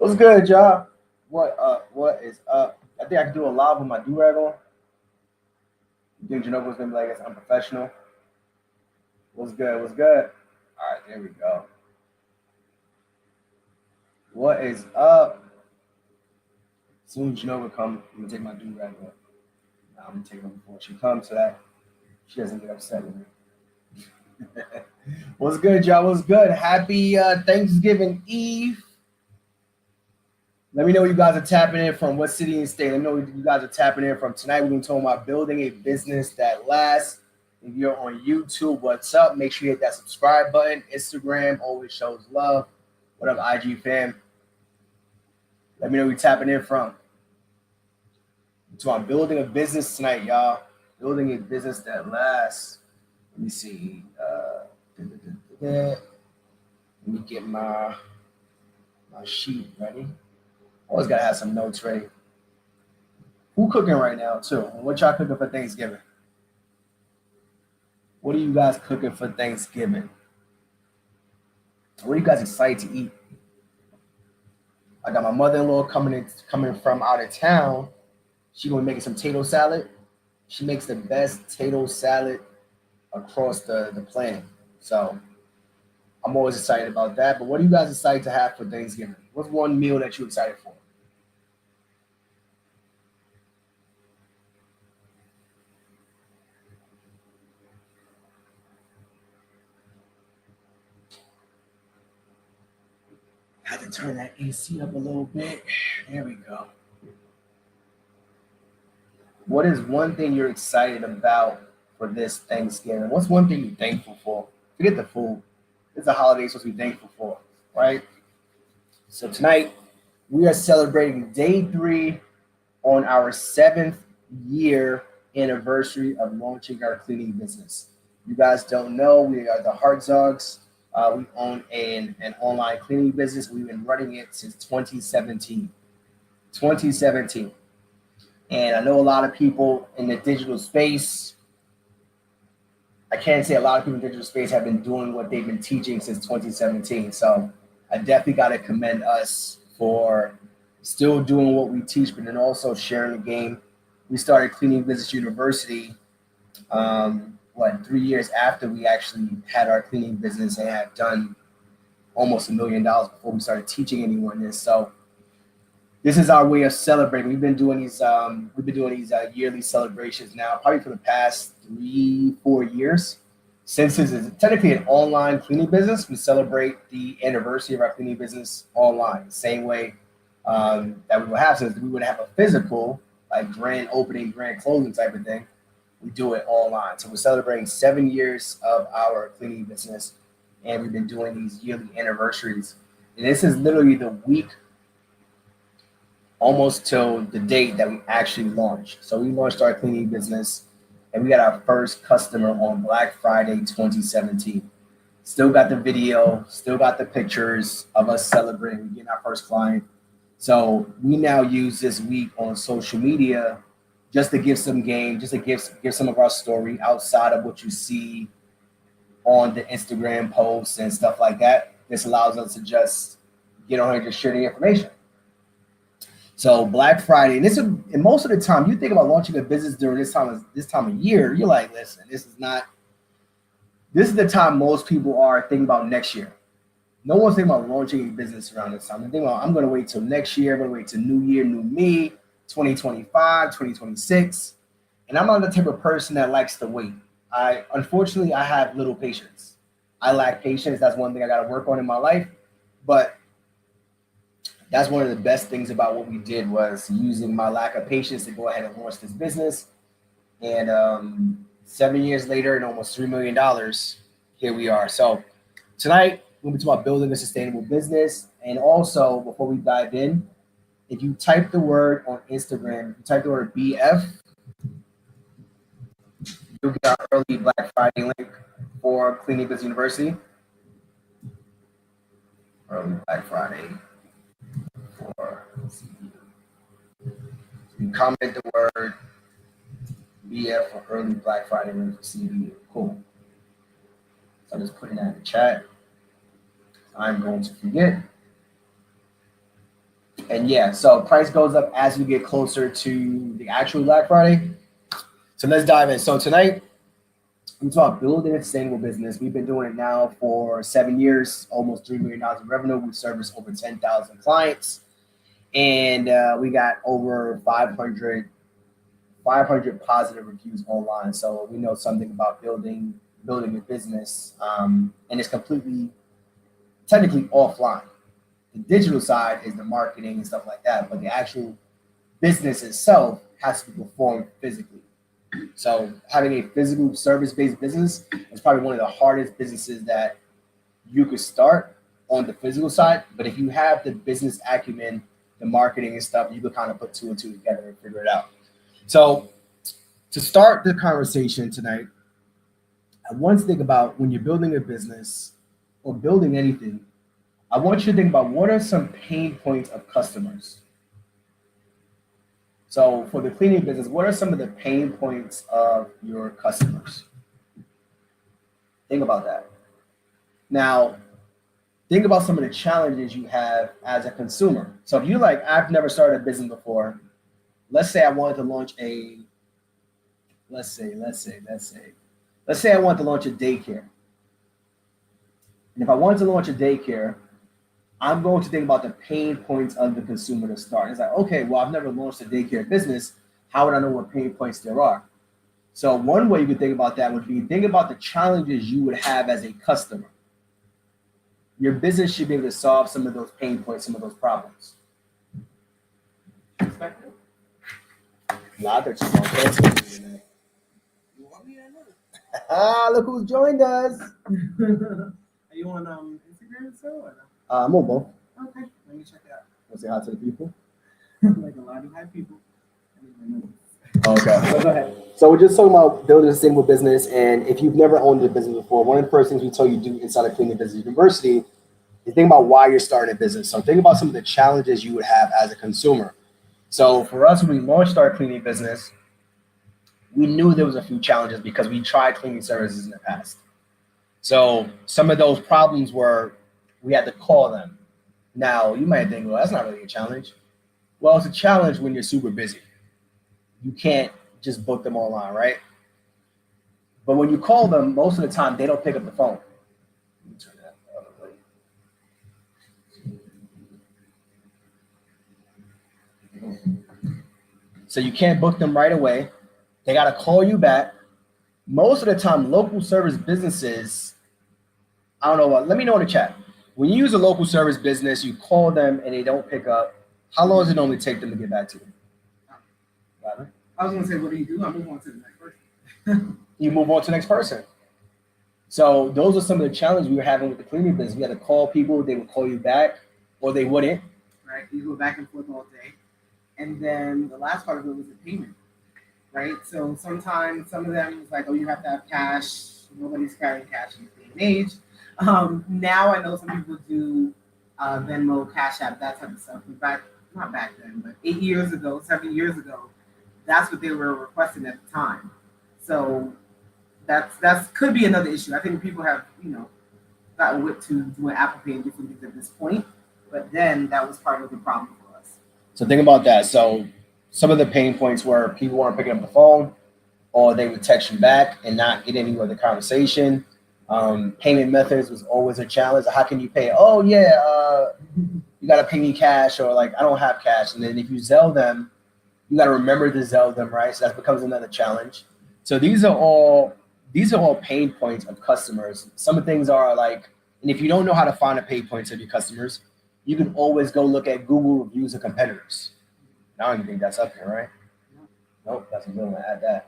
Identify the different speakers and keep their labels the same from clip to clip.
Speaker 1: What's good, y'all? What up? What is up? I think I can do a live with my do-rag on. You think Jhanilka's gonna be like it's unprofessional? What's good? What's good? All right, there we go. What is up? As soon as Jhanilka come, I'm gonna take my do-rag off. Nah, I'm gonna take her before she comes so that she doesn't get upset with me. What's good, y'all? What's good? Happy Thanksgiving Eve. Let me know where you guys are tapping in from. What city and state? Let me know where you guys are tapping in from. Tonight, we're going to talk about building a business that lasts. If you're on YouTube, what's up? Make sure you hit that subscribe button. Instagram always shows love. What up, IG fam? Let me know where you're tapping in from. So I'm building a business tonight, y'all. Building a business that lasts. Let me see. Let me get my sheet ready. Always gotta have some notes ready. Who cooking right now too? What y'all cooking for Thanksgiving? What are you guys cooking for Thanksgiving? What are you guys excited to eat? I got my mother-in-law coming from out of town. She gonna be making some potato salad. She makes the best potato salad across the planet. So I'm always excited about that. But what are you guys excited to have for Thanksgiving? What's one meal that you're excited for? I had to turn that AC up a little bit. There we go. What is one thing you're excited about for this Thanksgiving? What's one thing you're thankful for? Forget the food. It's a holiday you're supposed to be thankful for, right? So tonight we are celebrating day 3 on our 7th year anniversary of launching our cleaning business. You guys don't know, we are the Hartzogs. We own an online cleaning business. We've been running it since 2017. 2017. And I know a lot of people in the digital space, I can't say a lot of people in the digital space have been doing what they've been teaching since 2017. So I definitely got to commend us for still doing what we teach, but then also sharing the game. We started Cleaning Business University, 3 years after we actually had our cleaning business and had done almost $1 million before we started teaching anyone this. So this is our way of celebrating. We've been doing these yearly celebrations now, probably for the past 3-4 years. Since this is technically an online cleaning business, we celebrate the anniversary of our cleaning business online, same way that we would have since we would have a physical, like grand opening, grand closing type of thing. We do it online. So we're celebrating 7 years of our cleaning business, and we've been doing these yearly anniversaries. And this is literally the week almost till the date that we actually launched. So we launched our cleaning business and we got our first customer on Black Friday 2017. Still got the video, still got the pictures of us celebrating, getting our first client. So we now use this week on social media just to give some game, just to give some of our story outside of what you see on the Instagram posts and stuff like that. This allows us to just get on here and just share the information. So Black Friday, and most of the time, you think about launching a business during this time of year, you're like, listen, this is the time most people are thinking about next year. No one's thinking about launching a business around this time. They're thinking about, I'm going to wait till next year. I'm going to wait till new year, new me, 2025, 2026. And I'm not the type of person that likes to wait. Unfortunately, I have little patience. I lack patience. That's one thing I got to work on in my life. But that's one of the best things about what we did was using my lack of patience to go ahead and launch this business. And 7 years later and almost $3 million, here we are. So tonight, we're going to talk about building a sustainable business. And also, before we dive in, if you type the word on Instagram, if you type the word BF, you'll get our early Black Friday link for Cleaning Business University. Early Black Friday. You comment the word BF for early Black Friday for CBU. Cool. So I'm just putting that in the chat. I'm going to forget. And yeah, so price goes up as we get closer to the actual Black Friday. So let's dive in. So tonight, we talk about building a sustainable business. We've been doing it now for 7 years, almost $3 million in revenue. We service over 10,000 clients, and we got over 500 positive reviews online. So we know something about building a business, and it's completely technically offline. The digital side is the marketing and stuff like that, but the actual business itself has to be performed physically. So having a physical service-based business is probably one of the hardest businesses that you could start on the physical side. But if you have the business acumen, the marketing and stuff, you could kind of put two and two together and figure it out. So to start the conversation tonight, I want to think about when you're building a business or building anything, I want you to think about what are some pain points of customers. So for the cleaning business, what are some of the pain points of your customers? Think about that. Now, think about some of the challenges you have as a consumer. So if you're like, I've never started a business before, let's say I wanted to launch let's say I want to launch a daycare. And if I wanted to launch a daycare, I'm going to think about the pain points of the consumer to start. It's like, okay, well, I've never launched a daycare business. How would I know what pain points there are? So one way you could think about that would be think about the challenges you would have as a customer. Your business should be able to solve some of those pain points, some of those problems. Nah, they're just going to look who's joined us.
Speaker 2: Are you on Instagram still or no?
Speaker 1: I'm on both.
Speaker 2: Okay, let me check it out.
Speaker 1: Want to say hi to the people?
Speaker 2: Like a lot of high people.
Speaker 1: Okay. So go ahead. So we're just talking about building a sustainable business, and if you've never owned a business before, one of the first things we tell you to do inside of Cleaning Business University is think about why you're starting a business. So think about some of the challenges you would have as a consumer. So for us, when we launched our cleaning business, we knew there was a few challenges because we tried cleaning services in the past. So some of those problems were we had to call them. Now, you might think, well, that's not really a challenge. Well, it's a challenge when you're super busy. You can't just book them online, right? But when you call them, most of the time, they don't pick up the phone. Let me turn that the other way. So you can't book them right away. They got to call you back. Most of the time, local service businesses, I don't know what, let me know in the chat. When you use a local service business, you call them and they don't pick up. How long does it normally take them to get back to you?
Speaker 2: I was going to say, what do you do? I move on to the next person.
Speaker 1: You move on to the next person. So those are some of the challenges we were having with the cleaning business. We had to call people, they would call you back, or they wouldn't.
Speaker 2: Right, you go back and forth all day. And then the last part of it was the payment, right? So sometimes some of them was like, oh, you have to have cash. Nobody's carrying cash in this day and age. Now I know some people do Venmo, Cash App, that type of stuff. But not back then, but 8 years ago, 7 years ago, that's what they were requesting at the time. So that's could be another issue. I think people have, gotten whipped to doing Apple Pay and different things at this point. But then that was part of the problem for us.
Speaker 1: So think about that. So some of the pain points were people weren't picking up the phone, or they would text you back and not get anywhere with the conversation. Payment methods was always a challenge. How can you pay? Oh yeah, you gotta pay me cash, or like I don't have cash. And then if you Zelle them, you gotta remember to Zelle them, right? So that becomes another challenge. So these are all pain points of customers. Some of the things are like, and if you don't know how to find the pain points of your customers, you can always go look at Google reviews of competitors. I don't even think that's up here, right? Nope, that's a good one. Add that.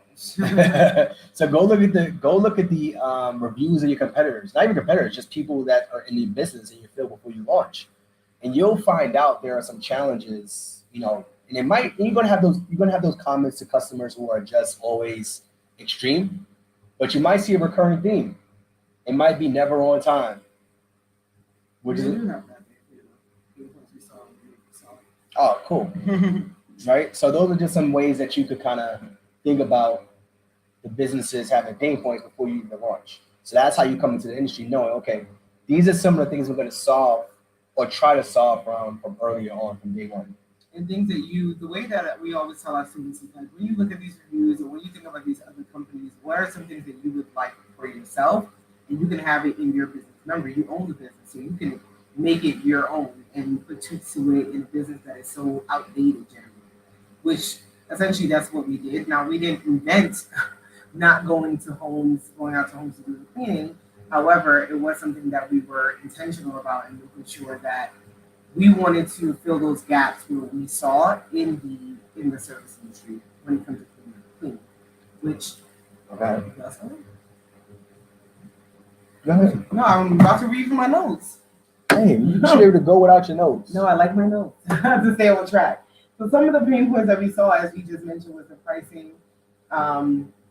Speaker 1: So go look at the reviews of your competitors. Not even competitors, just people that are in the business in your field before you launch, and you'll find out there are some challenges. And you're gonna have those comments to customers who are just always extreme, but you might see a recurring theme. It might be never on time, which is oh cool. Right? So those are just some ways that you could kind of think about the businesses having pain points before you even launch. So that's how you come into the industry knowing, okay, these are some of the things we're going to solve, or try to solve from earlier on, from day one.
Speaker 2: And things that the way that we always tell our students is like, when you look at these reviews or when you think about these other companies, what are some things that you would like for yourself? And you can have it in your business. Remember, you own the business, so you can make it your own and put tweaks to it in a business that is so outdated generally, which essentially that's what we did. Now, we didn't invent not going out to homes to do the cleaning. However, it was something that we were intentional about and making sure that we wanted to fill those gaps where we saw in the service industry when it comes to cleaning, which
Speaker 1: Okay.
Speaker 2: that's all.
Speaker 1: Go ahead.
Speaker 2: No, I'm about to read from my notes.
Speaker 1: Hey, you should be able to go without your notes.
Speaker 2: No, I like my notes to stay on track. So some of the pain points that we saw, as we just mentioned, was the pricing.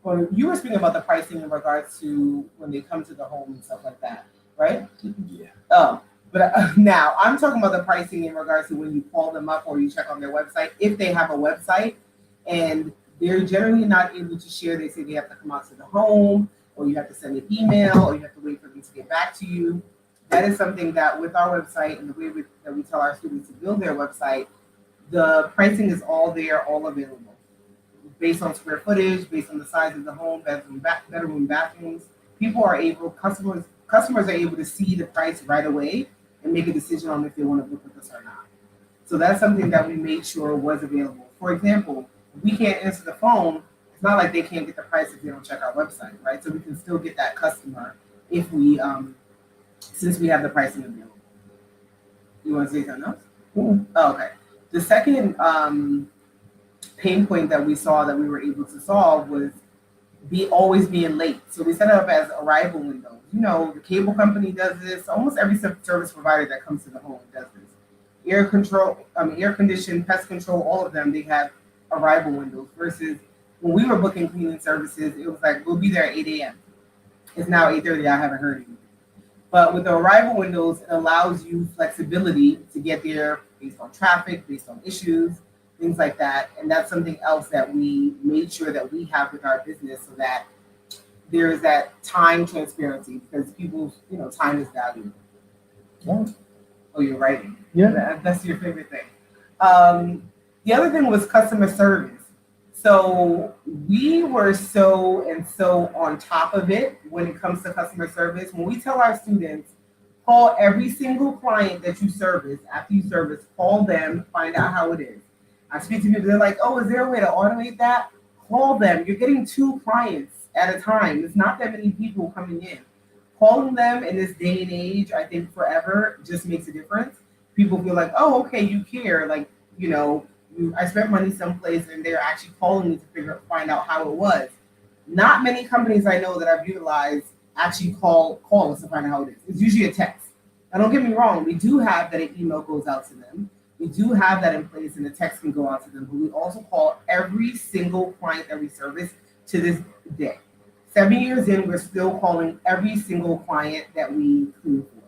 Speaker 2: Well, you were speaking about the pricing in regards to when they come to the home and stuff like that, right?
Speaker 1: Yeah.
Speaker 2: Oh, but now I'm talking about the pricing in regards to when you call them up or you check on their website. If they have a website and they're generally not able to share, they say they have to come out to the home, or you have to send an email, or you have to wait for them to get back to you. That is something that with our website and the way that we tell our students to build their website, the pricing is all there, all available, based on square footage, based on the size of the home, bedroom, bathrooms. Customers are able to see the price right away and make a decision on if they want to book with us or not. So that's something that we made sure was available. For example, if we can't answer the phone, it's not like they can't get the price if they don't check our website, right? So we can still get that customer if we, since we have the pricing available. You want to say something else?
Speaker 1: Mm-hmm.
Speaker 2: Oh, okay. The second pain point that we saw that we were able to solve was always being late. So we set it up as arrival windows. You know, the cable company does this. Almost every service provider that comes to the home does this. Air condition, pest control, all of them, they have arrival windows. Versus when we were booking cleaning services, it was like, we'll be there at 8 a.m. It's now 8:30. I haven't heard anything. But with the arrival windows, it allows you flexibility to get there based on traffic, based on issues, things like that. And that's something else that we made sure that we have with our business so that there is that time transparency because people's, time is valuable.
Speaker 1: Yeah.
Speaker 2: Oh, you're writing.
Speaker 1: Yeah.
Speaker 2: That's your favorite thing. The other thing was customer service. So we were so on top of it when it comes to customer service. When we tell our students, call every single client that you service, after you service, call them, find out how it is. I speak to people, they're like, oh, is there a way to automate that? Call them. You're getting 2 clients at a time. It's not that many people coming in. Calling them in this day and age, I think forever just makes a difference. People feel like, oh, okay, you care. Like, I spent money someplace and they're actually calling me to find out how it was. Not many companies I know that I've utilized actually call us to find out how it is. It's usually a text. Now, don't get me wrong. We do have that an email goes out to them. We do have that in place and the text can go out to them. But we also call every single client that we service to this day. 7 years in, we're still calling every single client that we clean for.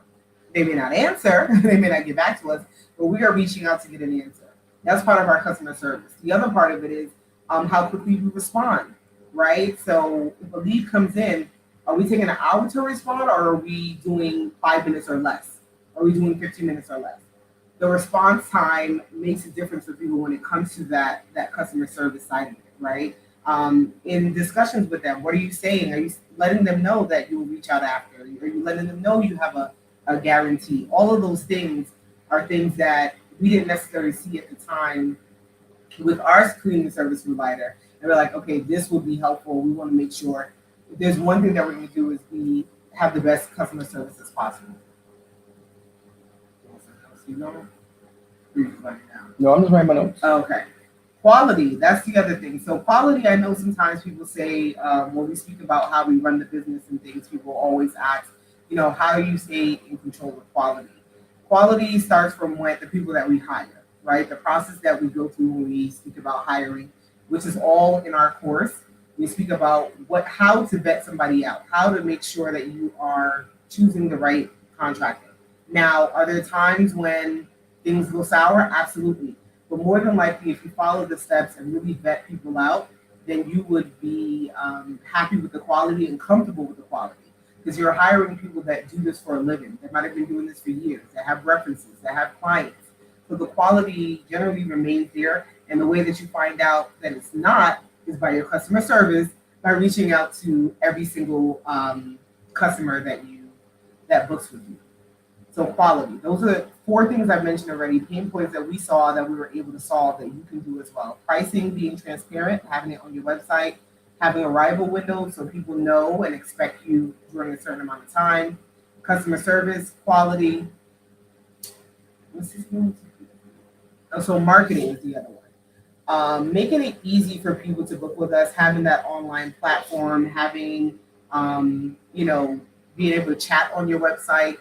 Speaker 2: They may not answer. They may not get back to us. But we are reaching out to get an answer. That's part of our customer service. The other part of it is how quickly we respond, right? So if a lead comes in, are we taking an hour to respond or are we doing 5 minutes or less? Are we doing 15 minutes or less? The response time makes a difference for people when it comes to that customer service side of it, right? In discussions with them, what are you saying? Are you letting them know that you will reach out after? Are you letting them know you have a guarantee? All of those things are things that we didn't necessarily see at the time with our cleaning service provider. And we're like, okay, this will be helpful. We want to make sure if there's one thing that we're going to do is we have the best customer service as possible.
Speaker 1: No, I'm just writing my notes.
Speaker 2: Okay. Quality, that's the other thing. So quality, I know sometimes people say when we speak about how we run the business and things, people always ask, how do you stay in control of quality? Quality starts from the people that we hire, right? The process that we go through when we speak about hiring, which is all in our course. We speak about how to vet somebody out, how to make sure that you are choosing the right contractor. Now, are there times when things go sour? Absolutely. But more than likely, if you follow the steps and really vet people out, then you would be happy with the quality and comfortable with the quality. because you're hiring people that do this for a living. They might have been doing this for years. They have references. They have clients. So the quality generally remains there. And the way that you find out that it's not is by your customer service, by reaching out to every single customer that books with you. So quality. Those are 4 things I've mentioned already, pain points that we saw that we were able to solve that you can do as well. Pricing, being transparent, having it on your website, having arrival windows so people know and expect you during a certain amount of time. Customer service, quality. What's this one? So marketing is the other one. Making it easy for people to book with us, having that online platform, having, being able to chat on your website,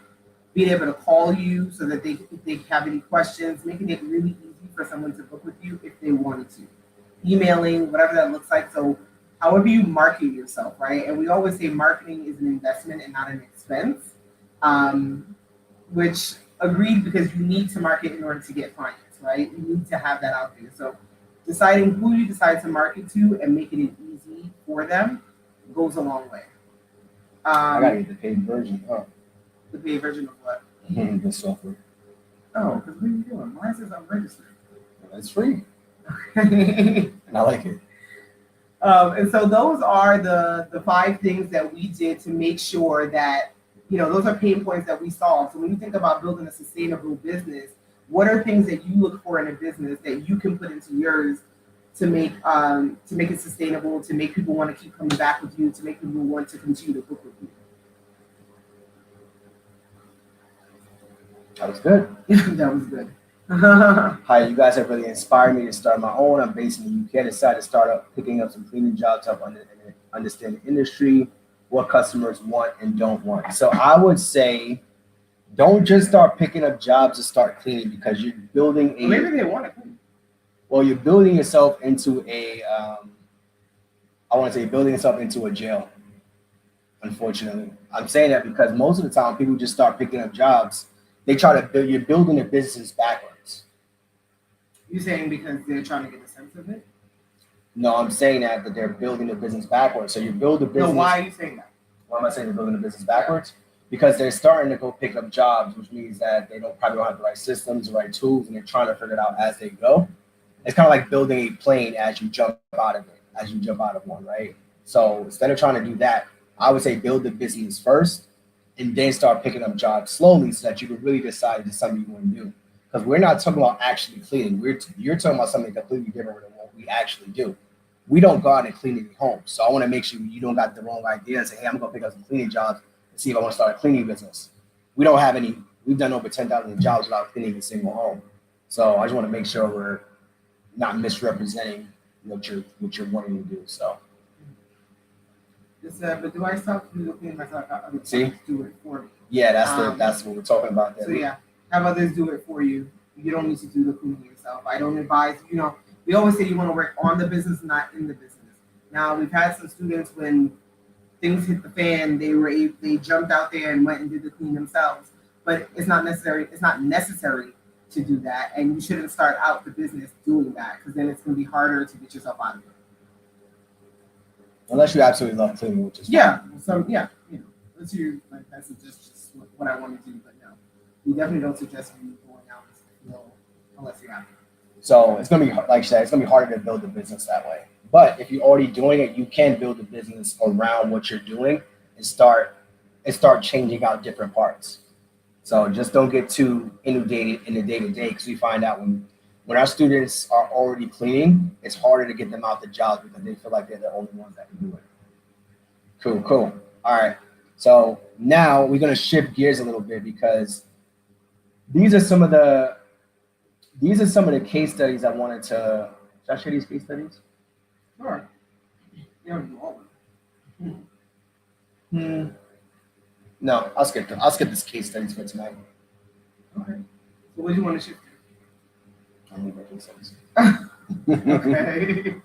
Speaker 2: being able to call you so that if they have any questions, making it really easy for someone to book with you if they wanted to. Emailing, whatever that looks like. So however you market yourself, right? And we always say marketing is an investment and not an expense, which agreed because you need to market in order to get clients, right? You need to have that out there. So deciding who you decide to market to and making it easy for them goes a long way.
Speaker 1: I gotta get the paid version, huh?
Speaker 2: The paid version of what?
Speaker 1: The software.
Speaker 2: Oh, because what are you doing? Mine says I'm registered.
Speaker 1: Well, it's free. And I like it.
Speaker 2: And so those are the 5 things that we did to make sure that, those are pain points that we solved. So when you think about building a sustainable business, what are things that you look for in a business that you can put into yours to make it sustainable, to make people want to keep coming back with you, to make people want to continue to book with you?
Speaker 1: That was good.
Speaker 2: That was good.
Speaker 1: Hi, you guys have really inspired me to start my own. I'm based in the UK. Decided to start up picking up some cleaning jobs to help understand the industry, what customers want and don't want. So I would say, don't just start picking up jobs to start cleaning because you're building a.
Speaker 2: Well, maybe they want to clean.
Speaker 1: Well, you're building yourself into a. I want to say building yourself into a jail. Unfortunately, I'm saying that because most of the time people just start picking up jobs. They try to build. You're building their business backwards.
Speaker 2: You're saying because they're trying to get a sense of it?
Speaker 1: No, I'm saying that they're building the business backwards. So you build the business.
Speaker 2: No, why are you saying that?
Speaker 1: Why am I saying they're building the business backwards? Because they're starting to go pick up jobs, which means that they probably don't have the right systems, the right tools, and they're trying to figure it out as they go. It's kind of like building a plane as you jump out of it, as you jump out of one, right? So instead of trying to do that, I would say build the business first and then start picking up jobs slowly so that you can really decide if it's something you want to do. Because we're not talking about actually cleaning. You're talking about something completely different than what we actually do. We don't go out and clean any homes. So I want to make sure you don't got the wrong idea and say, hey, I'm going to pick up some cleaning jobs and see if I want to start a cleaning business. We don't have any. We've done over 10,000 jobs without cleaning a single home. So I just want to make sure we're not misrepresenting what you're wanting to do. So.
Speaker 2: But do I stop to clean myself?
Speaker 1: See?
Speaker 2: Do it for me.
Speaker 1: Yeah, that's what we're talking about there.
Speaker 2: So yeah, have others do it for you. You don't need to do the cleaning yourself. I don't advise. We always say you want to work on the business, not in the business. Now we've had some students when things hit the fan, they jumped out there and went and did the clean themselves. But it's not necessary. It's not necessary to do that, and you shouldn't start out the business doing that because then it's going to be harder to get yourself out of it.
Speaker 1: Unless you absolutely love cleaning, which is
Speaker 2: Unless you like that's just what I want to do. But no, we definitely don't suggest you going out unless you have to.
Speaker 1: So it's gonna be like I said, it's gonna be harder to build a business that way. But if you're already doing it, you can build a business around what you're doing and start changing out different parts. So just don't get too inundated in the day-to-day because we find out when our students are already cleaning, it's harder to get them out the job because they feel like they're the only ones that can do it. Cool. All right. So now we're gonna shift gears a little bit because these are some of the case studies I wanted to. Should I share these case studies?
Speaker 2: Sure. You don't do all of them.
Speaker 1: No, I'll skip this case studies for tonight.
Speaker 2: Okay. So what do you want to shift to?
Speaker 1: I'll leave my case studies.
Speaker 2: Okay.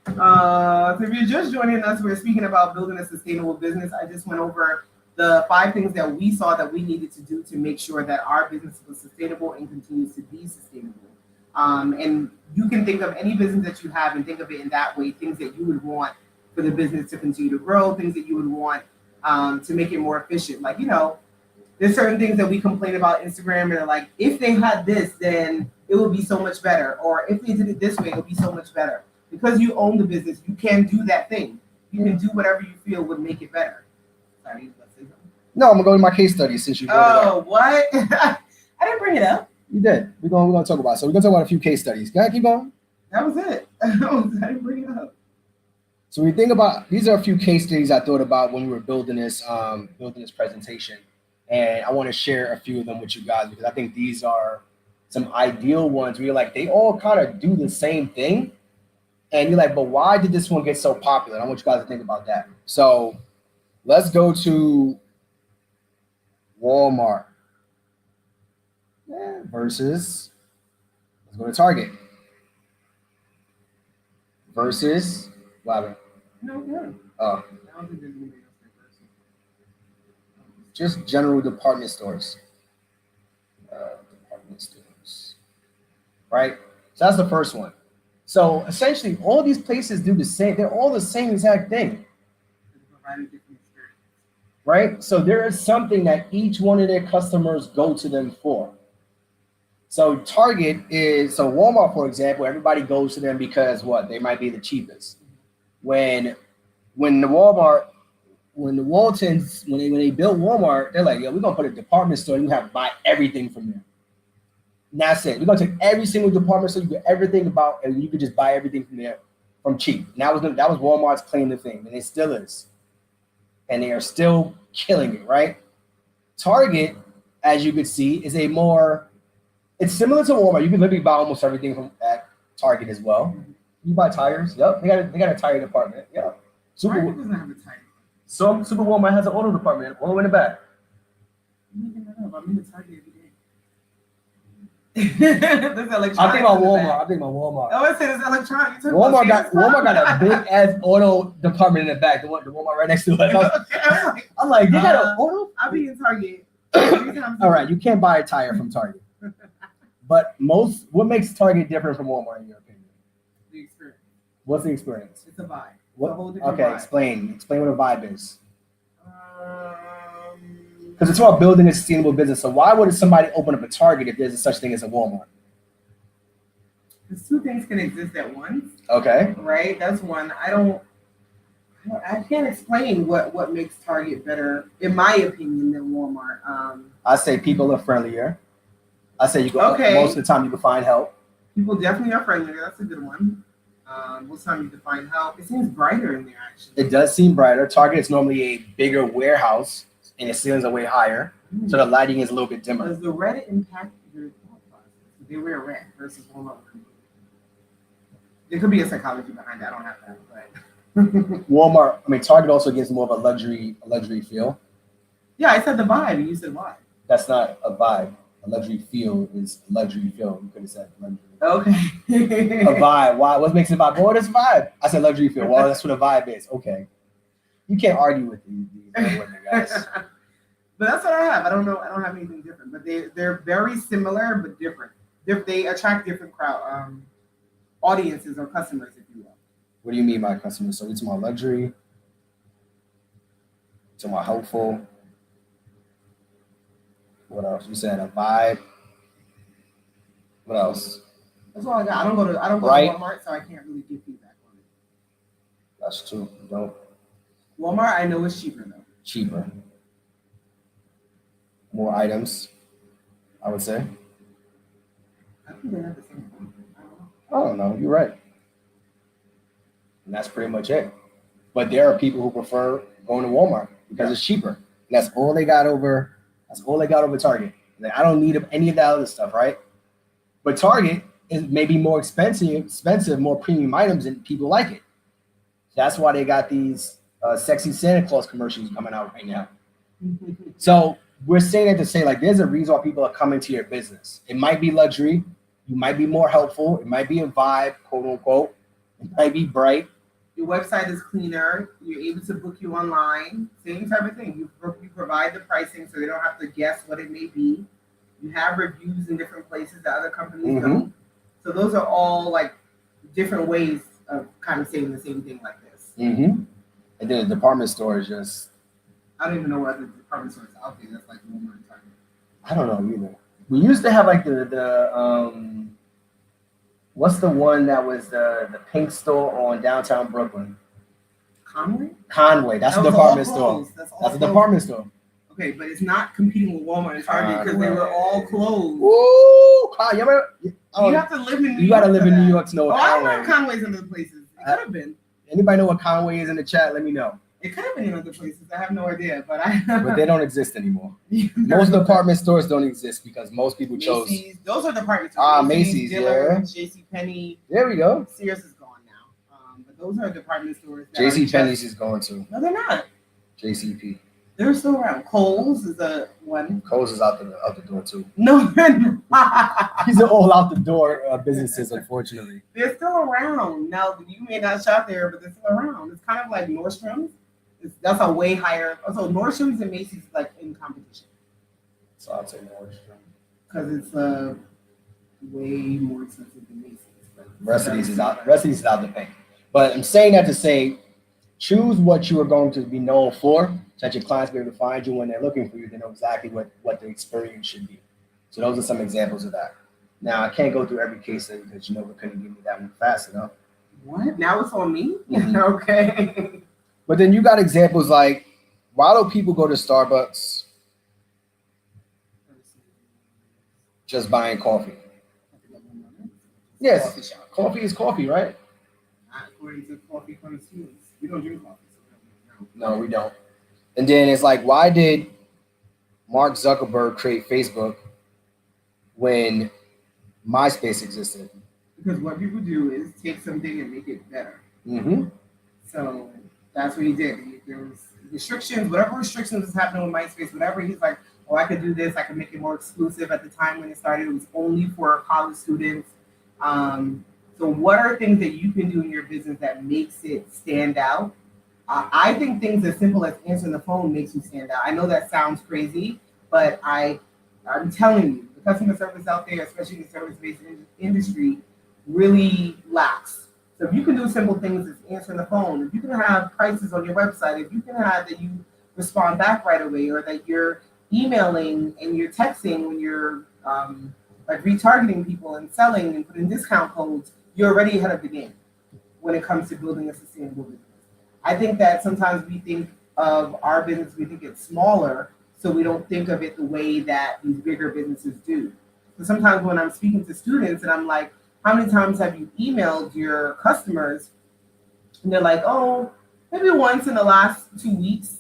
Speaker 2: So if you're just joining us, we're speaking about building a sustainable business. I just went over the 5 things that we saw that we needed to do to make sure that our business was sustainable and continues to be sustainable. And you can think of any business that you have and think of it in that way, things that you would want for the business to continue to grow, things that you would want to make it more efficient. Like, there's certain things that we complain about Instagram and they're like, if they had this, then it would be so much better. Or if they did it this way, it would be so much better. Because you own the business, you can do that thing. You can do whatever you feel would make it better. Sorry, you about to say something?
Speaker 1: No, I'm gonna go to my case study since you brought it up.
Speaker 2: Oh, what? I didn't bring it up.
Speaker 1: You did. We're gonna talk about it. So we're gonna talk about a few case studies. Can I keep going?
Speaker 2: That was it. I didn't bring it up.
Speaker 1: So we think about these are a few case studies I thought about when we were building this presentation, and I want to share a few of them with you guys because I think these are some ideal ones where you're like they all kind of do the same thing, and you're like, but why did this one get so popular? And I want you guys to think about that. So let's go to Walmart versus let's go to Target versus what happened?
Speaker 2: No, good.
Speaker 1: Oh.
Speaker 2: I don't think there's anybody else there first.
Speaker 1: Just general department stores. Department stores. Right? So that's the first one. So essentially, all these places do the same. They're all the same exact thing. Right? So there is something that each one of their customers go to them for. So Target is, so Walmart, for example, everybody goes to them because what? They might be the cheapest. When the Waltons, when they built Walmart, they're like, yo, we're gonna put a department store, you have to buy everything from there. And that's it. We're gonna take every single department store, you get everything about, and you could just buy everything from there from cheap. And that was Walmart's claim to fame, and it still is. And they are still killing it, right? Target, as you could see, is it's similar to Walmart. You can literally buy almost everything from at Target as well. You buy tires. Yep, they got a tire department. Yep.
Speaker 2: Target doesn't have a tire.
Speaker 1: Some Super Walmart has an auto department all the way in the back.
Speaker 2: I'm making that up. I'm in the Target every day. There's electronics.
Speaker 1: I think about Walmart.
Speaker 2: Oh, I said it's electronics.
Speaker 1: Walmart got a big ass auto department in the back. The Walmart right next to us. I'm like, they got an auto.
Speaker 2: I'll be in Target.
Speaker 1: All right, you can't buy a tire from Target. But what makes Target different from Walmart in your opinion?
Speaker 2: The experience.
Speaker 1: What's the experience?
Speaker 2: It's a vibe.
Speaker 1: What?
Speaker 2: It's a whole different
Speaker 1: Okay,
Speaker 2: vibe.
Speaker 1: explain what a vibe is. Because it's about building a sustainable business. So why would somebody open up a Target if there's a such thing as a Walmart?
Speaker 2: Because two things can exist at once.
Speaker 1: Okay.
Speaker 2: Right? That's one. I can't explain what makes Target better, in my opinion, than Walmart.
Speaker 1: I say people are friendlier. I say you go most of the time you can find help.
Speaker 2: People definitely are friendlier. That's a good one. Most time you can find help. It seems brighter in there actually.
Speaker 1: It does seem brighter. Target is normally a bigger warehouse and the ceilings are way higher. So the lighting is a little bit dimmer.
Speaker 2: Does the red impact your thought process? They wear red versus Walmart. There could be a psychology behind that. I don't have that, but
Speaker 1: Target also gives more of a luxury feel.
Speaker 2: Yeah, I said the vibe, and you said why.
Speaker 1: That's not a vibe. A luxury feel is a luxury feel. You could have said luxury.
Speaker 2: Okay.
Speaker 1: A vibe. Why? What makes it a vibe? Well, it's a vibe. I said luxury feel. Well, that's what a vibe is. Okay. You can't argue with these women, guys.
Speaker 2: But that's what I have. I don't know. I don't have anything different. But they're very similar but different. They attract different crowd audiences or customers, if you will.
Speaker 1: What do you mean by customers? So we talking about luxury. Talking about helpful. What else? You said a vibe. What else?
Speaker 2: That's all I got. I don't go to Walmart, so I can't really give feedback on it.
Speaker 1: That's true. You don't.
Speaker 2: Walmart, I know is cheaper though.
Speaker 1: Cheaper. More items, I would say.
Speaker 2: I think they have the same thing.
Speaker 1: I don't know. You're right. And that's pretty much it. But there are people who prefer going to Walmart because it's cheaper. And that's all they got over. That's all they got over Target. Like, I don't need any of that other stuff, right? But Target is maybe more expensive, more premium items, and people like it. That's why they got these sexy Santa Claus commercials coming out right now. So we're saying that to say, like, there's a reason why people are coming to your business. It might be luxury. You might be more helpful. It might be a vibe, quote unquote. It might be bright.
Speaker 2: Your website is cleaner. You're able to book you online. Same type of thing. You provide the pricing so they don't have to guess what it may be. You have reviews in different places that other companies don't. So those are all like different ways of kind of saying the same thing like this.
Speaker 1: And then the department store is just
Speaker 2: I don't even know what other department stores out there. That's like Walmart and Target.
Speaker 1: I don't know either. We used to have like the what's the one that was the pink store on downtown Brooklyn?
Speaker 2: Conway?
Speaker 1: Conway. That's
Speaker 2: That
Speaker 1: a
Speaker 2: was
Speaker 1: department
Speaker 2: all
Speaker 1: store.
Speaker 2: closed. That's all
Speaker 1: That's a
Speaker 2: closed.
Speaker 1: department store.
Speaker 2: Okay, but it's not competing with Walmart and Target because they were all closed.
Speaker 1: Ooh, you ever?
Speaker 2: You have to live in New York.
Speaker 1: You gotta live
Speaker 2: for
Speaker 1: in New
Speaker 2: that.
Speaker 1: York to know
Speaker 2: Oh,
Speaker 1: what
Speaker 2: I
Speaker 1: Conway
Speaker 2: know
Speaker 1: is.
Speaker 2: Conway's in other places. It could have been.
Speaker 1: Anybody know what Conway is in the chat? Let me know.
Speaker 2: It could have been in other places. I have no idea, but I.
Speaker 1: But they don't exist anymore. Most department stores don't exist because most people chose.
Speaker 2: Macy's. Those are department stores.
Speaker 1: Ah, Macy's,
Speaker 2: Dillard's, JCPenney.
Speaker 1: There we go.
Speaker 2: Sears is gone now. But those are department stores.
Speaker 1: JCPenney's is going to.
Speaker 2: No, they're not.
Speaker 1: JCP.
Speaker 2: They're still around. Kohl's is the one.
Speaker 1: Kohl's is out the door too.
Speaker 2: No, they're not.
Speaker 1: These are all out the door businesses, unfortunately.
Speaker 2: They're still around. Now, you may not shop there, but they're still around. It's kind of like Nordstrom's. That's a way higher. So Nordstrom's and Macy's is like in competition.
Speaker 1: So I'd say Nordstrom.
Speaker 2: Because it's way more expensive than Macy's.
Speaker 1: Rest of these is out the paint. But I'm saying that to say, choose what you are going to be known for, so that your clients be able to find you when they're looking for you. They know exactly what the experience should be. So those are some examples of that. Now I can't go through every case study because we couldn't give me that one fast enough.
Speaker 2: What? Now it's on me?
Speaker 1: Mm-hmm.
Speaker 2: Okay.
Speaker 1: But then you got examples like, why do people go to Starbucks just buying coffee? Yes, coffee is coffee, right?
Speaker 2: Not according to coffee connoisseurs. We don't drink coffee. So
Speaker 1: no, we don't. And then it's like, why did Mark Zuckerberg create Facebook when MySpace existed?
Speaker 2: Because what people do is take something and make it better.
Speaker 1: Mm-hmm.
Speaker 2: So that's what he did. There was restrictions, whatever restrictions was happening with MySpace, whatever. He's like, oh, I could do this. I could make it more exclusive. At the time when it started, it was only for college students. So what are things that you can do in your business that makes it stand out? I think things as simple as answering the phone makes you stand out. I know that sounds crazy, but I'm telling you, the customer service out there, especially in the service-based industry, really lacks. So if you can do simple things as answering the phone, if you can have prices on your website, if you can have that you respond back right away, or that you're emailing and you're texting when you're like retargeting people and selling and putting discount codes, you're already ahead of the game when it comes to building a sustainable business. I think that sometimes we think of our business, we think it's smaller, so we don't think of it the way that these bigger businesses do. So sometimes when I'm speaking to students and I'm like, how many times have you emailed your customers? And they're like, oh, maybe once in the last 2 weeks.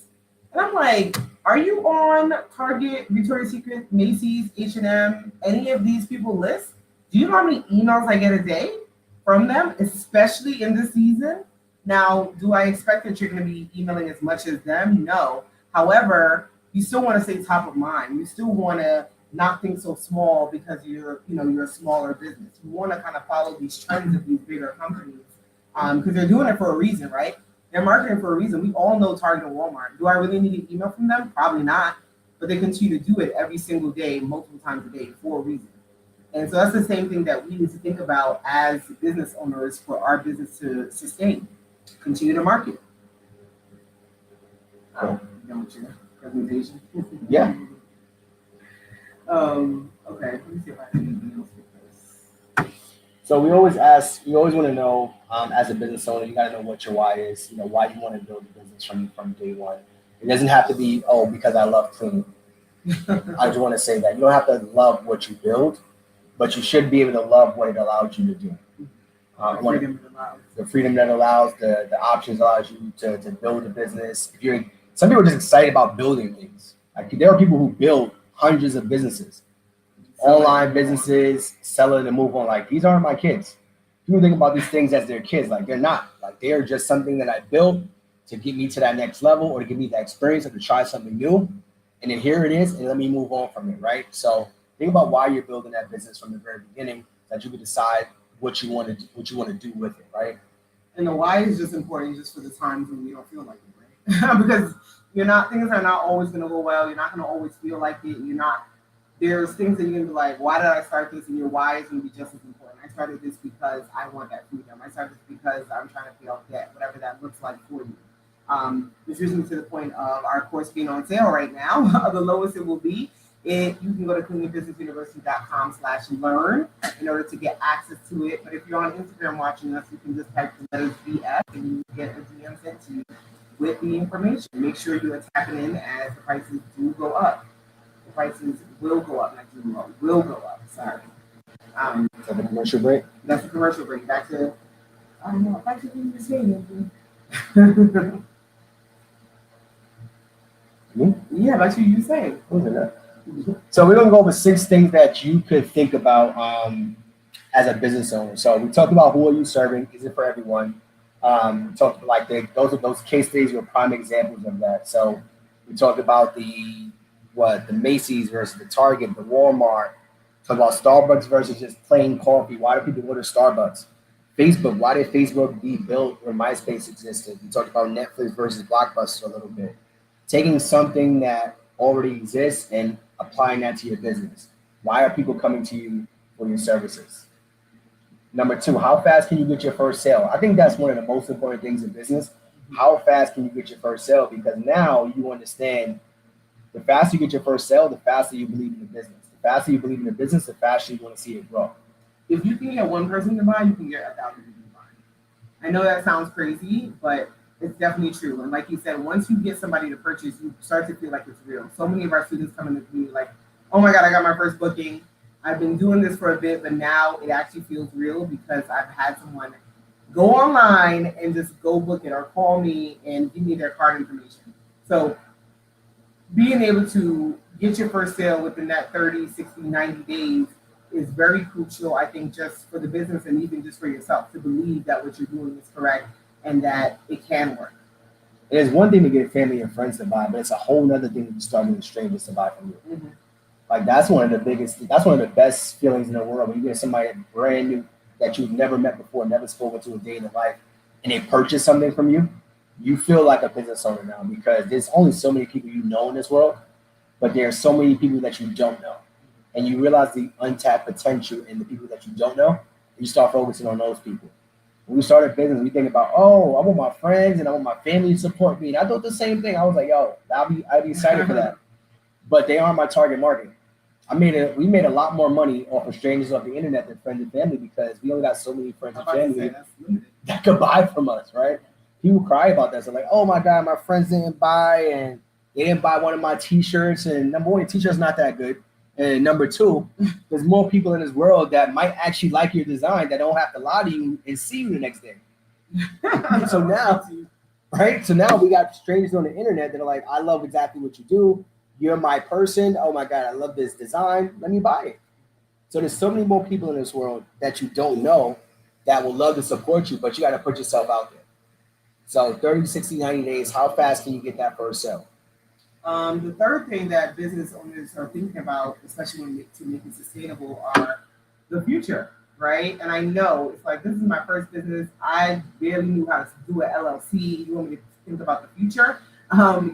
Speaker 2: And I'm like, are you on Target, Victoria's Secret, Macy's, H&M, any of these people list? Do you know how many emails I get a day from them, especially in this season? Now, do I expect that you're going to be emailing as much as them? No. However, you still want to stay top of mind. You still want to not think so small because you're a smaller business. You want to kind of follow these trends of these bigger companies because they're doing it for a reason, right? They're marketing for a reason. We all know Target and Walmart. Do I really need an email from them? Probably not. But they continue to do it every single day, multiple times a day for a reason. And so that's the same thing that we need to think about as business owners for our business to sustain. Continue to market. Done with your presentation?
Speaker 1: Yeah.
Speaker 2: Okay, let me see if I have anything else with this.
Speaker 1: So we always want to know, as a business owner, you got to know what your why is, why you want to build a business from day one. It doesn't have to be, because I love cleaning. I just want to say that. You don't have to love what you build, but you should be able to love what it allows you to do. The freedom that allows, the options allows you to build a business. Some people are just excited about building things. Like there are people who build hundreds of businesses, online businesses, sell it and move on. Like these aren't my kids. People think about these things as their kids. Like they're not. Like they are just something that I built to get me to that next level or to give me that experience or to try something new. And then here it is, and let me move on from it, right? So think about why you're building that business from the very beginning, that you can decide what you want to do with it, right?
Speaker 2: And the why is just important just for the times when you don't feel like it, right? Because things are not always going to go well. You're not going to always feel like it. There's things that you're going to be like, why did I start this? And your why is going to be just as important. I started this because I want that freedom. I started this because I'm trying to pay off debt, whatever that looks like for you. Which brings me to the point of our course being on sale right now. The lowest it will be. You can go to cleaningbusinessuniversity.com/learn in order to get access to it. But if you're on Instagram watching us, you can just type the letters BF and you get a DM sent to you with the information. Make sure you are tapping in as the prices do go up. The prices will go up, not do go, will go up. Sorry.
Speaker 1: Is that the commercial break?
Speaker 2: That's the commercial break. Back to, I don't know, back to what you were saying. Yeah, back to what you were saying.
Speaker 1: What was it? So we're gonna go over 6 things that you could think about as a business owner. So we talked about who are you serving? Is it for everyone? We talked like those case studies were prime examples of that. So we talked about the Macy's versus the Target, the Walmart. Talk about Starbucks versus just plain coffee. Why do people go to Starbucks? Facebook. Why did Facebook be built when MySpace existed? We talked about Netflix versus Blockbuster a little bit. Taking something that already exists and applying that to your business. Why are people coming to you for your services? Number 2, how fast can you get your first sale? I think that's one of the most important things in business. How fast can you get your first sale? Because now you understand the faster you get your first sale, the faster you believe in the business. The faster you believe in the business, the faster you want to see it grow.
Speaker 2: If you can get one person to buy, you can get 1,000 people to buy. I know that sounds crazy, but it's definitely true. And like you said, once you get somebody to purchase, you start to feel like it's real. So many of our students come into the community like, oh my God, I got my first booking. I've been doing this for a bit, but now it actually feels real because I've had someone go online and just go book it or call me and give me their card information. So being able to get your first sale within that 30, 60, 90 days is very crucial, I think, just for the business and even just for yourself to believe that what you're doing is correct and that it can work.
Speaker 1: It is one thing to get family and friends to buy, but it's a whole nother thing to start getting strangers to buy from you.
Speaker 2: Mm-hmm.
Speaker 1: Like that's one of the best feelings in the world when you get somebody brand new that you've never met before, never spoken to a day in their life, and they purchase something from you. You feel like a business owner now because there's only so many people you know in this world, but there are so many people that you don't know. And you realize the untapped potential in the people that you don't know, and you start focusing on those people. When we start a business, we think about, oh, I want my friends and I want my family to support me. And I thought the same thing. I was like, yo, I'd be excited for that. But they aren't my target market. We made a lot more money off of strangers off the internet than friends and family because we only got so many friends and family that could buy from us, right? People cry about that. So like, oh my God, my friends didn't buy and they didn't buy one of my t-shirts. And number 1, your t-shirt's not that good. And number 2, there's more people in this world that might actually like your design that don't have to lie to you and see you the next day. So now we got strangers on the internet that are like, I love exactly what you do. You're my person. Oh my God, I love this design. Let me buy it. So there's so many more people in this world that you don't know that will love to support you, but you got to put yourself out there. So 30, 60, 90 days, how fast can you get that first sale?
Speaker 2: The third thing that business owners are thinking about, especially to make it sustainable, are the future, right? And I know it's like, this is my first business. I barely knew how to do an LLC. You want me to think about the future?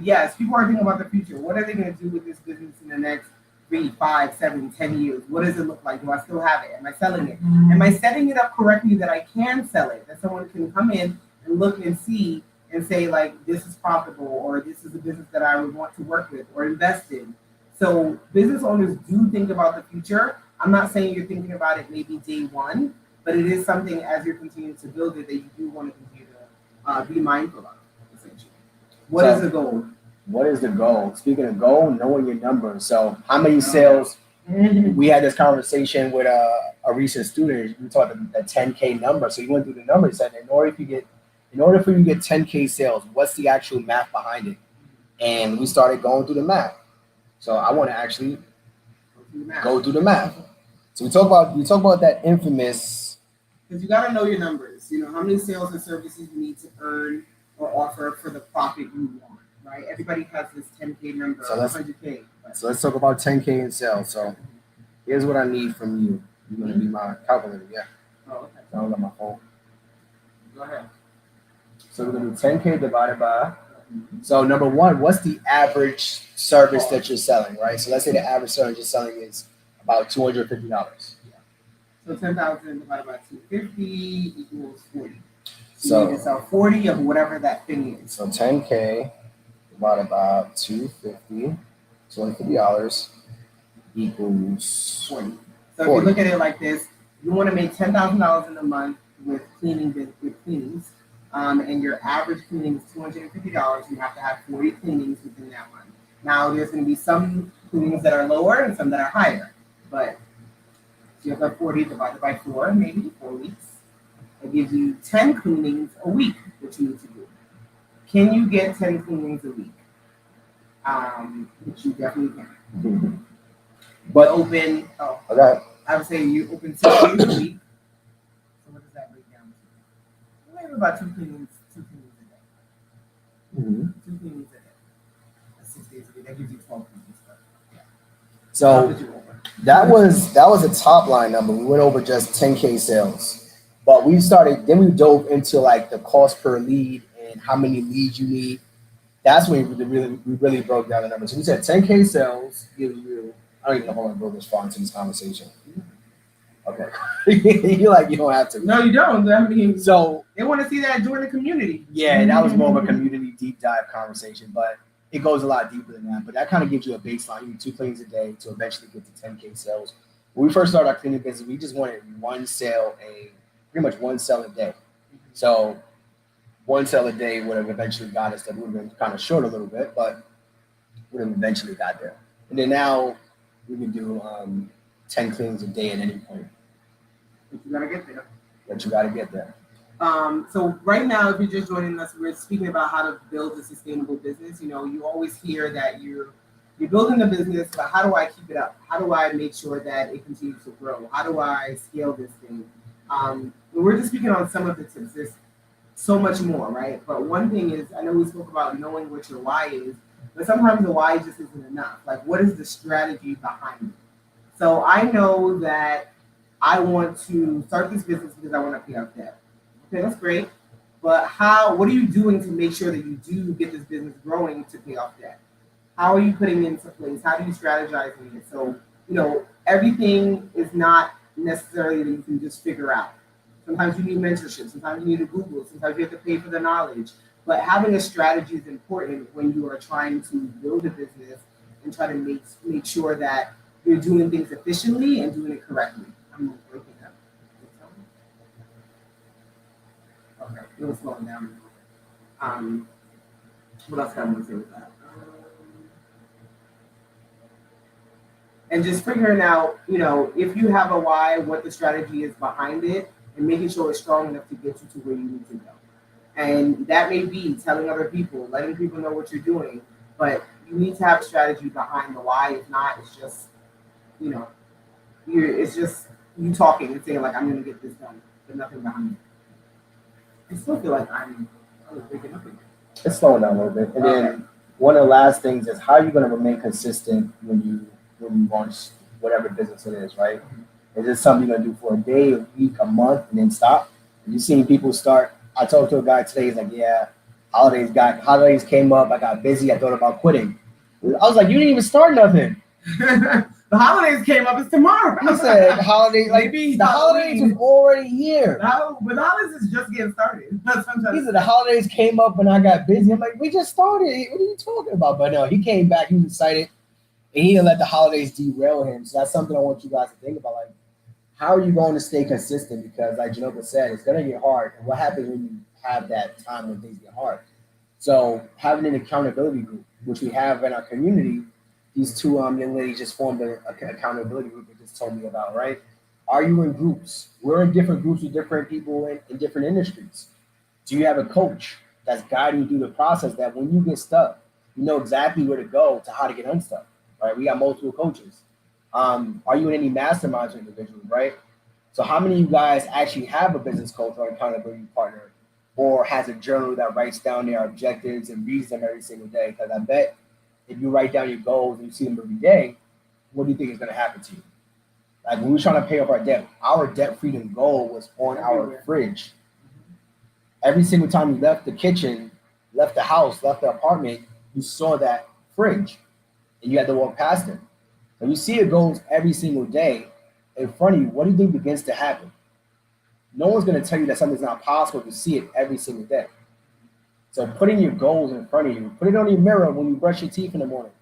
Speaker 2: Yes, people are thinking about the future. What are they going to do with this business in the next 3, 5, 7, 10 years? What does it look like? Do I still have it? Am I selling it? Am I setting it up correctly that I can sell it? That someone can come in and look and see and say, like, this is profitable, or this is a business that I would want to work with or invest in. So business owners do think about the future. I'm not saying you're thinking about it maybe day one, but it is something as you're continuing to build it that you do want to continue to be mindful of, essentially. What is the goal?
Speaker 1: What is the goal? Speaking of goal, knowing your numbers. So how many sales? We had this conversation with a recent student. We talked about the 10K number. So he went through the numbers and said, in order for you to get 10K sales, what's the actual math behind it? And we started going through the math. So I want to actually go through the math. So we talk about that infamous.
Speaker 2: Because you got to know your numbers. You know how many sales and services you need to earn or offer for the profit you want, right? Everybody has this 10K number, so 100K.
Speaker 1: So let's talk about 10K in sales. So here's what I need from you. You're going to be my calculator, yeah.
Speaker 2: Oh, okay.
Speaker 1: I don't got my phone.
Speaker 2: Go ahead.
Speaker 1: So we're going to do 10K divided by. So number 1, what's the average service that you're selling, right? So let's say the average service you're selling is about $250.
Speaker 2: So 10,000 divided by 250 equals 40. You need to
Speaker 1: So
Speaker 2: sell 40 of whatever that thing is.
Speaker 1: so 10K divided by 250, $250 equals
Speaker 2: 40. So if
Speaker 1: 40.
Speaker 2: you look at it like this, you want to make $10,000 in a month with cleanings, and your average cleaning is $250. You have to have 40 cleanings within that month. Now there's going to be some cleanings that are lower and some that are higher, but so you have like 40 divided by 4, maybe 4 weeks. It gives you 10 cleanings a week, which you need to do. Can you get 10 cleanings a week? Which you definitely can. But open,
Speaker 1: Okay.
Speaker 2: I would say you open 6 days a week. So what does that break down to? Maybe about two cleanings a day.
Speaker 1: Mm-hmm.
Speaker 2: 2 cleanings a day. That's 6 days a week. That gives you 12 cleanings. Yeah.
Speaker 1: So that was a top line number. We went over just 10K sales, but we dove into like the cost per lead and how many leads you need. That's when we really broke down the numbers. So we said 10K sales gives you. I don't even know how to go this far into this conversation. Okay, you don't have to.
Speaker 2: No, you don't. I mean,
Speaker 1: so
Speaker 2: they want to see that join the community.
Speaker 1: Yeah, that was more of a community deep dive conversation, but it goes a lot deeper than that. But that kind of gives you a baseline. You need 2 cleans a day to eventually get to 10K sales. When we first started our cleaning business, we just wanted pretty much one sale a day. So one sale a day would have eventually got us there. We would have been kind of short a little bit, but would have eventually got there. And then now we can do 10 cleans a day at any point.
Speaker 2: But you gotta get there.
Speaker 1: But you got to get there.
Speaker 2: So right now, if you're just joining us, we're speaking about how to build a sustainable business. You know, you always hear that you're building a business, but how do I keep it up? How do I make sure that it continues to grow? How do I scale this thing? We're just speaking on some of the tips. There's so much more, right? But one thing is, I know we spoke about knowing what your why is, but sometimes the why just isn't enough. Like, what is the strategy behind it? So I know that I want to start this business because I want to pay off debt. Okay, that's great. But what are you doing to make sure that you do get this business growing to pay off debt? How are you putting it into place? How do you strategize in it? So, everything is not necessarily that you can just figure out. Sometimes you need mentorship. Sometimes you need to Google. Sometimes you have to pay for the knowledge. But having a strategy is important when you are trying to build a business and try to make sure that you're doing things efficiently and doing it correctly. I'm breaking up. Okay, it was slowing down. What else can I want to say with that? And just figuring out, if you have a why, what the strategy is behind it, and making sure it's strong enough to get you to where you need to go. And that may be telling other people, letting people know what you're doing, but you need to have a strategy behind the why. If not, it's just, it's just you talking and saying like, I'm going to get this done, but nothing behind it. I still feel like I'm breaking up again.
Speaker 1: It's slowing down a little bit. And then one of the last things is how are you going to remain consistent when you launch whatever business it is, right? Is this something you're going to do for a day, a week, a month, and then stop? You've seen people start. I talked to a guy today. He's like, yeah, holidays came up. I got busy. I thought about quitting. I was like, you didn't even start nothing.
Speaker 2: The holidays came up. It's tomorrow.
Speaker 1: He said holidays, like the holidays was already here.
Speaker 2: But the holidays is just getting started.
Speaker 1: He said the holidays came up when I got busy. I'm like, we just started. What are you talking about? But no, he came back. He was excited, and he didn't let the holidays derail him. So that's something I want you guys to think about. Like, how are you going to stay consistent? Because like Jhanilka said, it's going to get hard. And what happens when you have that time when things get hard? So having an accountability group, which we have in our community, these two young ladies just formed an accountability group they just told me about, right? Are you in groups? We're in different groups with different people in different industries. Do you have a coach that's guiding you through the process that when you get stuck, you know exactly where to go to how to get unstuck, right? We got multiple coaches. Are you in any masterminds or individuals, right? So how many of you guys actually have a business coach or accountability partner or has a journal that writes down their objectives and reads them every single day? Because I bet if you write down your goals and you see them every day, what do you think is going to happen to you? Like when we were trying to pay off our debt freedom goal was on our fridge. Every single time you left the kitchen, left the house, left the apartment, you saw that fridge and you had to walk past it. When you see your goals every single day in front of you, what do you think begins to happen? No one's going to tell you that something's not possible if you see it every single day. So putting your goals in front of you, put it on your mirror when you brush your teeth in the morning.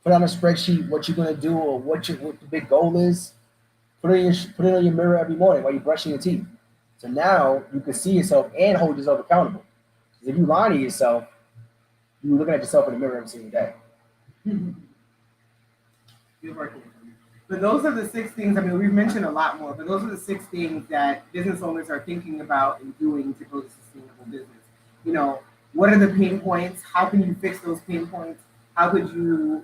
Speaker 1: Put on a spreadsheet what you're going to do or what the big goal is. Put it on your mirror every morning while you're brushing your teeth. So now you can see yourself and hold yourself accountable. Because if you lie to yourself, you're looking at yourself in the mirror every single day.
Speaker 2: You're working. But those are the 6 things. I mean, we've mentioned a lot more, but those are the 6 things that business owners are thinking about and doing to build a sustainable business. You know, what are the pain points? How can you fix those pain points? How could you,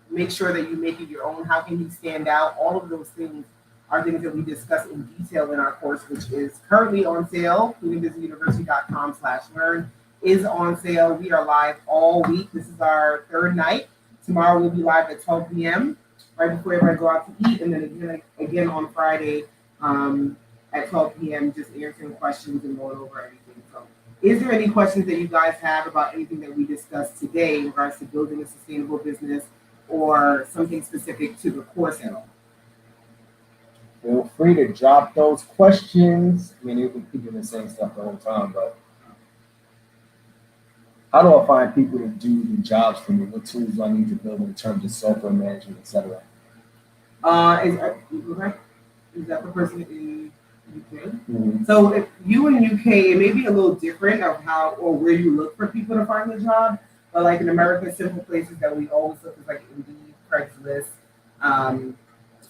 Speaker 2: make sure that you make it your own? How can you stand out? All of those things are things that we discuss in detail in our course, which is currently on sale. cleaningbusinessuniversity.com/learn is on sale. We are live all week. This is our 3rd night. Tomorrow we'll be live at 12 p.m. right before everybody go out to eat, and then again on Friday at 12 p.m. just answering questions and going over everything. So, is there any questions that you guys have about anything that we discussed today in regards to building a sustainable business or something specific to the course at all?
Speaker 1: Feel free to drop those questions. I mean, you can keep doing the same stuff the whole time, but how do I find people to do the jobs for me? What tools do I need to build in terms of software management, etc.?
Speaker 2: Is that the person in UK?
Speaker 1: Mm-hmm.
Speaker 2: So if you in UK, it may be a little different of how or where you look for people to find the job. But like in America, simple places that we always look is like Indeed, Craigslist,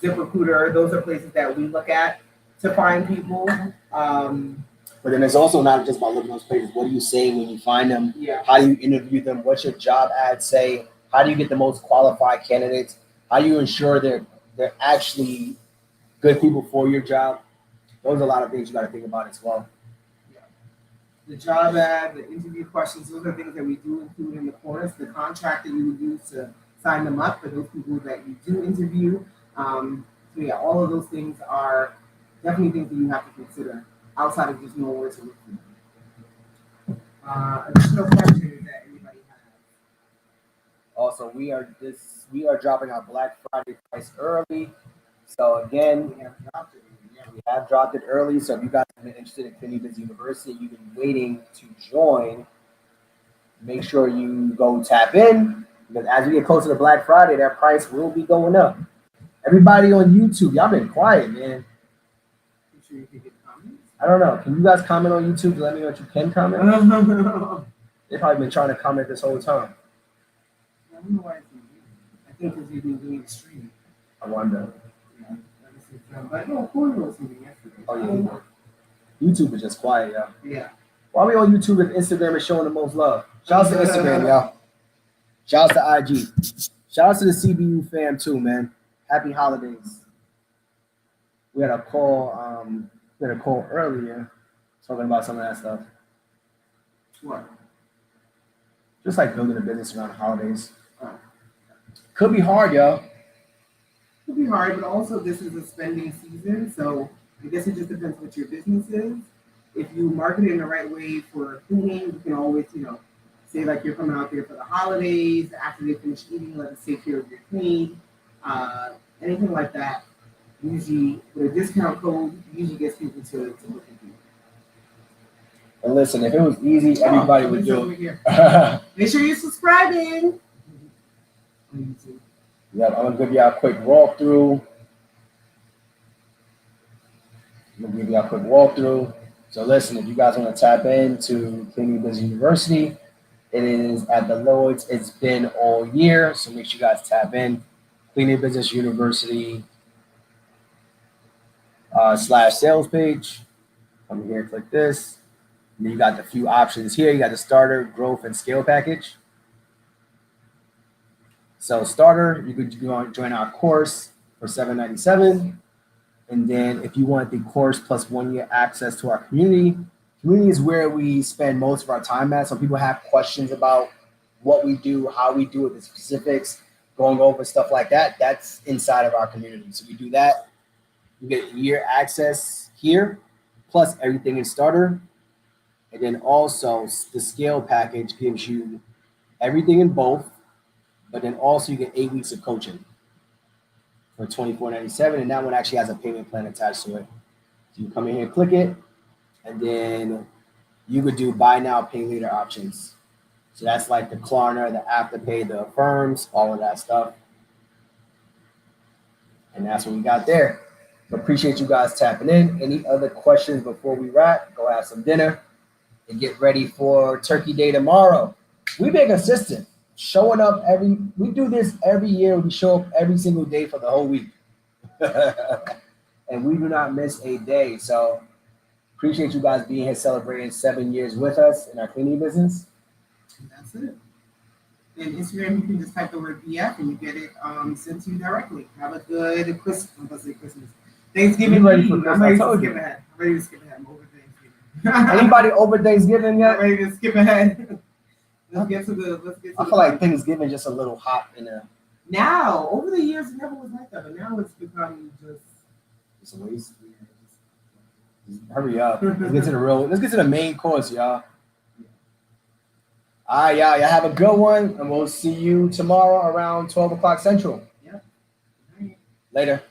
Speaker 2: ZipRecruiter. Those are places that we look at to find people.
Speaker 1: But then it's also not just about looking at those places. What are you saying when you find them?
Speaker 2: Yeah.
Speaker 1: How do you interview them? What's your job ad say? How do you get the most qualified candidates? How do you ensure they're actually good people for your job? Those are a lot of things you got to think about as well.
Speaker 2: Yeah. The job ad, the interview questions, those are things that we do include in the course. The contract that you would use to sign them up for those people that you do interview. So yeah, all of those things are definitely things that you have to consider outside of just knowing where to look for. Additional questions that anybody has.
Speaker 1: Also, we are dropping our Black Friday price early. So again, we have dropped it early. So if you guys have been interested in Cleaning Business University, you've been waiting to join, make sure you go tap in, because as we get closer to Black Friday, that price will be going up. Everybody on YouTube, y'all been quiet, man.
Speaker 2: Make sure you can get comments.
Speaker 1: I don't know. Can you guys comment on YouTube to let me know what you can comment? They've probably been trying to comment this whole time.
Speaker 2: I don't know why it's not here. I think because you've been doing the stream.
Speaker 1: I wonder.
Speaker 2: Yeah. But no, Corey wrote something yesterday.
Speaker 1: Oh yeah. YouTube is just quiet, y'all.
Speaker 2: Yeah.
Speaker 1: Why we on YouTube if Instagram is showing the most love? Shout out to Instagram, y'all. Shout out to IG. Shout out to the CBU fam too, man. Happy holidays. We had a call earlier talking about some of that stuff.
Speaker 2: What?
Speaker 1: Just like building a business around the holidays. Could be hard, y'all.
Speaker 2: Could be hard, but also this is a spending season, so I guess it just depends what your business is. If you market it in the right way for cleaning, you can always, say like you're coming out there for the holidays, after they finish eating, let us take care of your clean. Anything like that, usually with a discount code, usually gets people to look at you.
Speaker 1: And listen, if it was easy, everybody would do
Speaker 2: it. Make sure you're subscribing.
Speaker 1: Yeah, I'm gonna give y'all a quick walkthrough. So listen, if you guys want to tap into Cleaning Business University, it is at the Lloyd's. It's been all year, so make sure you guys tap in. Cleaning Business University /sales page. Come here, click this. And then you got the few options here. You got the starter, growth, and scale package. So starter, you could join our course for $797. And then if you want the course plus 1 year access to our community is where we spend most of our time at. So people have questions about what we do, how we do it, the specifics, going over stuff like that. That's inside of our community. So we do that. You get year access here, plus everything in starter. And then also the scale package gives you everything in both, but then also you get 8 weeks of coaching for $24.97, and that one actually has a payment plan attached to it. So you come in here, click it, and then you could do buy now, pay later options. So that's like the Klarna, the Afterpay, the Affirms, all of that stuff. And that's what we got there. So appreciate you guys tapping in. Any other questions before we wrap? Go have some dinner and get ready for Turkey Day tomorrow. We've been consistent, showing up we do this every year. We show up every single day for the whole week. And we do not miss a day. So appreciate you guys being here celebrating 7 years with us in our cleaning business.
Speaker 2: And that's it. And Instagram, you can just type the word BF and you get it sent to you directly. Have a good Christmas. I'm going to say Christmas. Thanksgiving.
Speaker 1: You ready for Christmas?
Speaker 2: I'm ready
Speaker 1: I told
Speaker 2: to
Speaker 1: you.
Speaker 2: skip ahead. I'm ready to skip ahead. I'm over Thanksgiving.
Speaker 1: Anybody over Thanksgiving yet?
Speaker 2: I'm ready to skip ahead. Let's get to the.
Speaker 1: I feel like Thanksgiving just a little hot in a.
Speaker 2: Now, over the years, it never was like that, but now it's become
Speaker 1: It's a waste. Hurry up. Let's get to the main course, y'all. All right, y'all have a good one, and we'll see you tomorrow around 12 o'clock Central.
Speaker 2: Yep.
Speaker 1: Later.